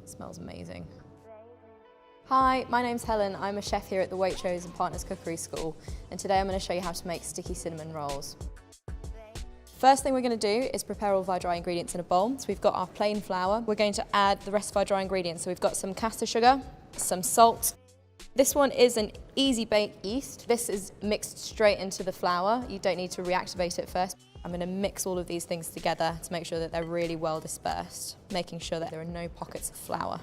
It smells amazing. Hi, my name's Helen. I'm a chef here at the Waitrose and Partners Cookery School, and today I'm going to show you how to make sticky cinnamon rolls. First thing we're going to do is prepare all of our dry ingredients in a bowl. So we've got our plain flour. We're going to add the rest of our dry ingredients. So we've got some caster sugar, some salt. This one is an easy bake yeast. This is mixed straight into the flour. You don't need to reactivate it first. I'm going to mix all of these things together to make sure that they're really well dispersed, making sure that there are no pockets of flour.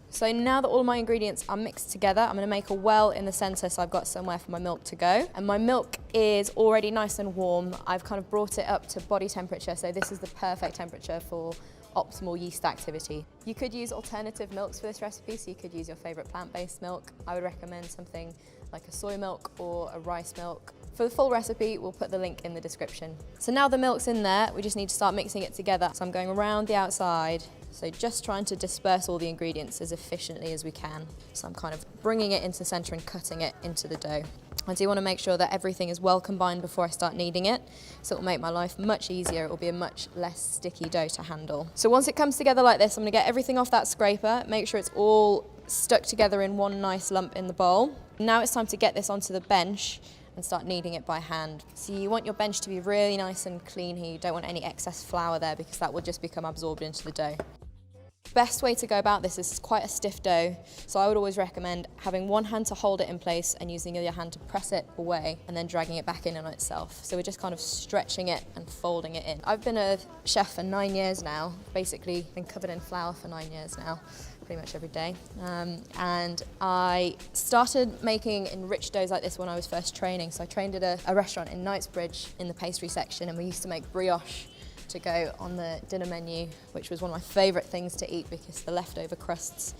So now that all of my ingredients are mixed together, I'm going to make a well in the centre so I've got somewhere for my milk to go. And my milk is already nice and warm. I've kind of brought it up to body temperature, so this is the perfect temperature for optimal yeast activity. You could use alternative milks for this recipe, so you could use your favourite plant-based milk. I would recommend something like a soy milk or a rice milk. For the full recipe, we'll put the link in the description. So now the milk's in there, we just need to start mixing it together. So I'm going around the outside, so just trying to disperse all the ingredients as efficiently as we can. So I'm kind of bringing it into the centre and cutting it into the dough. I do want to make sure that everything is well combined before I start kneading it, so it will make my life much easier. It will be a much less sticky dough to handle. So once it comes together like this, I'm going to get everything off that scraper, make sure it's all stuck together in one nice lump in the bowl. Now it's time to get this onto the bench and start kneading it by hand. So you want your bench to be really nice and clean here. You don't want any excess flour there because that will just become absorbed into the dough. Best way to go about this is quite a stiff dough, so I would always recommend having one hand to hold it in place and using the other hand to press it away and then dragging it back in on itself. So we're just kind of stretching it and folding it in. I've been a chef for 9 years now, basically been covered in flour for 9 years now, pretty much every day. And I started making enriched doughs like this when I was first training. So I trained at a restaurant in Knightsbridge in the pastry section, and we used to make brioche to go on the dinner menu, which was one of my favourite things to eat because the leftover crusts,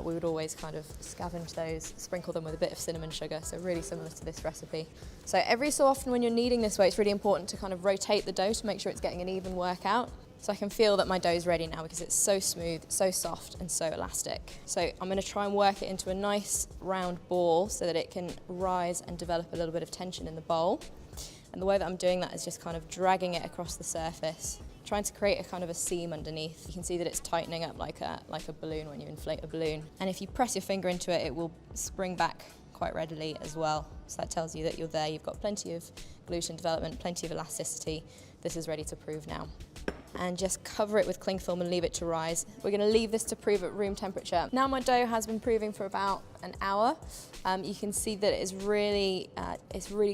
we would always kind of scavenge those, sprinkle them with a bit of cinnamon sugar, so really similar to this recipe. So every so often when you're kneading this way, it's really important to kind of rotate the dough to make sure it's getting an even workout. So I can feel that my dough is ready now because it's so smooth, so soft and so elastic. So I'm going to try and work it into a nice round ball so that it can rise and develop a little bit of tension in the bowl. And the way that I'm doing that is just kind of dragging it across the surface, trying to create a kind of a seam underneath. You can see that it's tightening up like a balloon when you inflate a balloon. And if you press your finger into it, it will spring back quite readily as well. So that tells you that you're there. You've got plenty of gluten development, plenty of elasticity. This is ready to prove now. And just cover it with cling film and leave it to rise. We're going to leave this to prove at room temperature. Now my dough has been proving for about an hour. You can see that it's really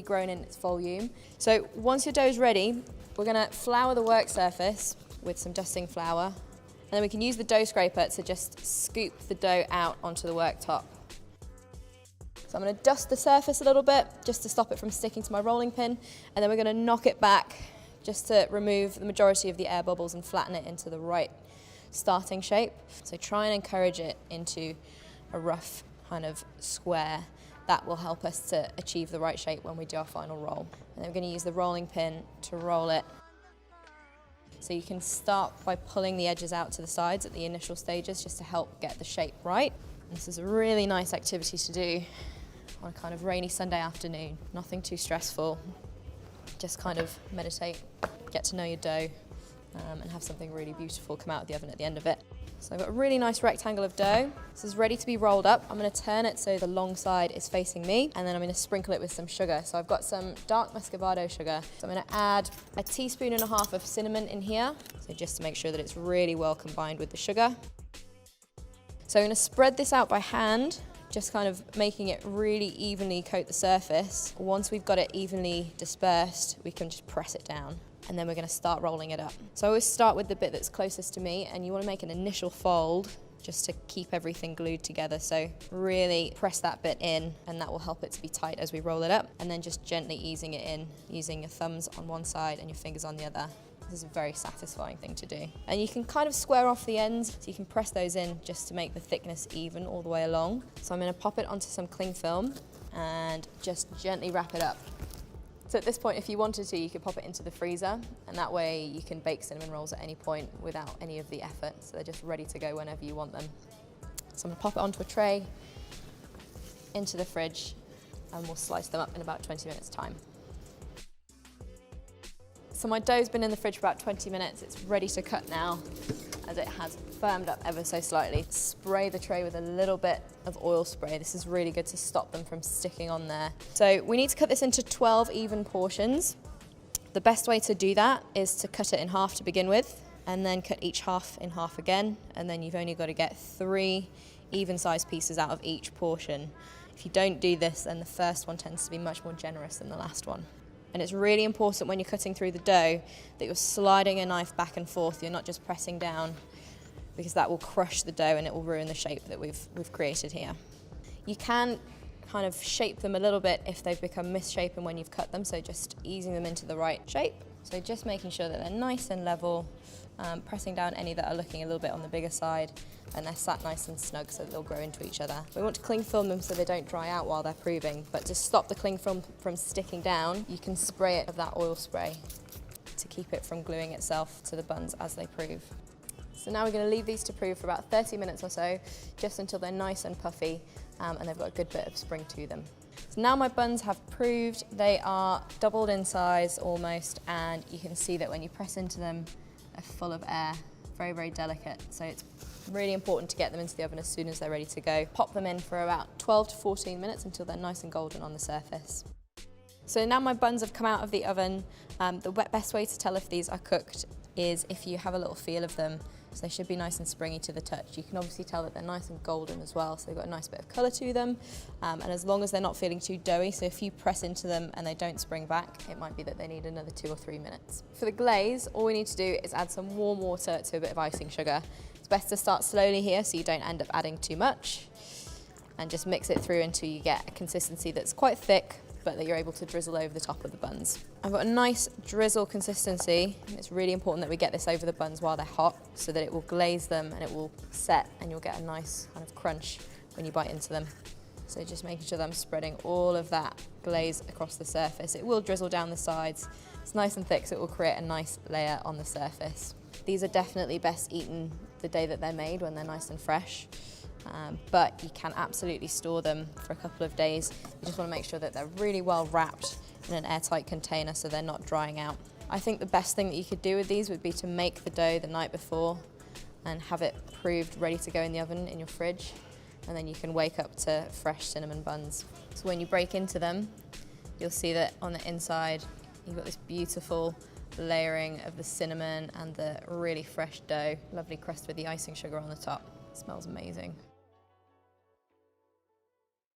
grown in its volume. So once your dough is ready, we're going to flour the work surface with some dusting flour, and then we can use the dough scraper to just scoop the dough out onto the worktop. So I'm going to dust the surface a little bit just to stop it from sticking to my rolling pin, and then we're going to knock it back just to remove the majority of the air bubbles and flatten it into the right starting shape. So try and encourage it into a rough kind of square. That will help us to achieve the right shape when we do our final roll. And then we're going to use the rolling pin to roll it. So you can start by pulling the edges out to the sides at the initial stages just to help get the shape right. This is a really nice activity to do on a kind of rainy Sunday afternoon. Nothing too stressful. Just kind of meditate, get to know your dough, and have something really beautiful come out of the oven at the end of it. So I've got a really nice rectangle of dough. This is ready to be rolled up. I'm going to turn it so the long side is facing me, and then I'm going to sprinkle it with some sugar. So I've got some dark muscovado sugar. So I'm going to add 1.5 teaspoons of cinnamon in here, so just to make sure that it's really well combined with the sugar. So I'm going to spread this out by hand, just kind of making it really evenly coat the surface. Once we've got it evenly dispersed, we can just press it down, and then we're going to start rolling it up. So I always start with the bit that's closest to me, and you want to make an initial fold just to keep everything glued together. So really press that bit in, and that will help it to be tight as we roll it up, and then just gently easing it in, using your thumbs on one side and your fingers on the other. This is a very satisfying thing to do. And you can kind of square off the ends, so you can press those in just to make the thickness even all the way along. So I'm going to pop it onto some cling film and just gently wrap it up. So at this point, if you wanted to, you could pop it into the freezer, and that way you can bake cinnamon rolls at any point without any of the effort. So they're just ready to go whenever you want them. So I'm going to pop it onto a tray, into the fridge, and we'll slice them up in about 20 minutes time. So my dough's been in the fridge for about 20 minutes. It's ready to cut now, as it has firmed up ever so slightly. Spray the tray with a little bit of oil spray. This is really good to stop them from sticking on there. So we need to cut this into 12 even portions. The best way to do that is to cut it in half to begin with, and then cut each half in half again, and then you've only got to get 3 even-sized pieces out of each portion. If you don't do this, then the first one tends to be much more generous than the last one. And it's really important when you're cutting through the dough that you're sliding a knife back and forth, you're not just pressing down, because that will crush the dough and it will ruin the shape that we've created here. You can kind of shape them a little bit if they've become misshapen when you've cut them, so just easing them into the right shape. So just making sure that they're nice and level, pressing down any that are looking a little bit on the bigger side, and they're sat nice and snug so that they'll grow into each other. We want to cling film them so they don't dry out while they're proving, but to stop the cling film from sticking down, you can spray it with that oil spray to keep it from gluing itself to the buns as they prove. So now we're going to leave these to prove for about 30 minutes or so, just until they're nice and puffy and they've got a good bit of spring to them. So now my buns have proved, they are doubled in size almost, and you can see that when you press into them, they're full of air, very, very delicate. So it's really important to get them into the oven as soon as they're ready to go. Pop them in for about 12 to 14 minutes until they're nice and golden on the surface. So now my buns have come out of the oven. The best way to tell if these are cooked is if you have a little feel of them. So they should be nice and springy to the touch. You can obviously tell that they're nice and golden as well, so they've got a nice bit of colour to them. And as long as they're not feeling too doughy, so if you press into them and they don't spring back, it might be that they need another 2 or 3 minutes. For the glaze, all we need to do is add some warm water to a bit of icing sugar. It's best to start slowly here so you don't end up adding too much, and just mix it through until you get a consistency that's quite thick, but that you're able to drizzle over the top of the buns. I've got a nice drizzle consistency. It's really important that we get this over the buns while they're hot so that it will glaze them and it will set, and you'll get a nice kind of crunch when you bite into them. So just making sure that I'm spreading all of that glaze across the surface. It will drizzle down the sides. It's nice and thick, so it will create a nice layer on the surface. These are definitely best eaten the day that they're made, when they're nice and fresh. But you can absolutely store them for a couple of days. You just want to make sure that they're really well wrapped in an airtight container so they're not drying out. I think the best thing that you could do with these would be to make the dough the night before and have it proved ready to go in the oven in your fridge, and then you can wake up to fresh cinnamon buns. So when you break into them, you'll see that on the inside you've got this beautiful layering of the cinnamon and the really fresh dough, lovely crust with the icing sugar on the top. It smells amazing.